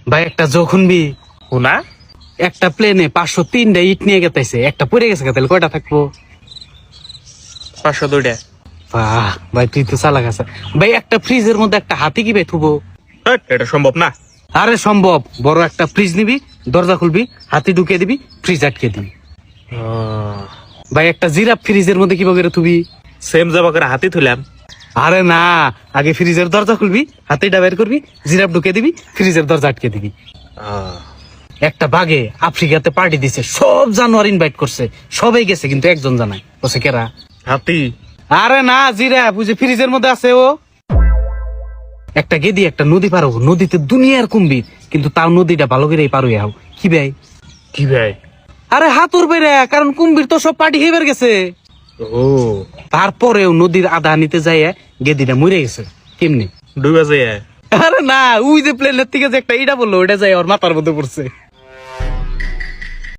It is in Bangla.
ভাই একটা যখনবি হুনা একটা প্লেনে 503টা ইট নিয়ে গেতাইছে, একটা পড়ে গেছে, তাহলে কয়টা থাকবো? 502টা। বাহ ভাই তুই তো চালাক আছে। ভাই একটা ফ্রিজের মধ্যে একটা হাতি কি ভাই থুবো? হাট, এটা সম্ভব না। আরে সম্ভব, বড় একটা ফ্রিজ নিবি, দরজা খুলবি, হাতি ঢুকিয়ে দিবি, ফ্রিজ আটকে দিবি। ভাই একটা জিরাফ ফ্রিজের মধ্যে কিভাবে করে থুবি? সেম যাবা করে হাতি থুলাম। আরে না, আগে ফ্রিজের দরজা খুলবি, হাতিটা বের করবি, জিরাফ ঢুকিয়ে দিবি, ফ্রিজের দরজা আটকে দিবি। একটা বাঘে আফ্রিকাতে পার্টি দিছে, সব জানোয়ার ইনভাইট করছে, সবাই গেছে কিন্তু একজন জানাই বসে কেরা? হাতি। আরে না, জিরাফ, বুঝে ফ্রিজের মধ্যে আছে ও। একটা গেদি একটা নদী পার হবো, নদীতে দুনিয়ার কুম্ভীর, কিন্তু তাও নদীটা ভালো করেই পার হয়ে যাও। কি ভাই? কি ভাই? আরে হাতুর বেড়ে, কারণ কুম্ভীর তো সব পার্টি হইবার গেছে। ও তারপরেও নদীর আধা নিতে যাইয়া গেদিটা মরে গেছে। কেমনি? ডুবে যায়। আরে না, ওই যে প্লেনের থেকে যে একটা ইটা বললো, ওটা যাই ওর মাথার মধ্যে পড়ছে।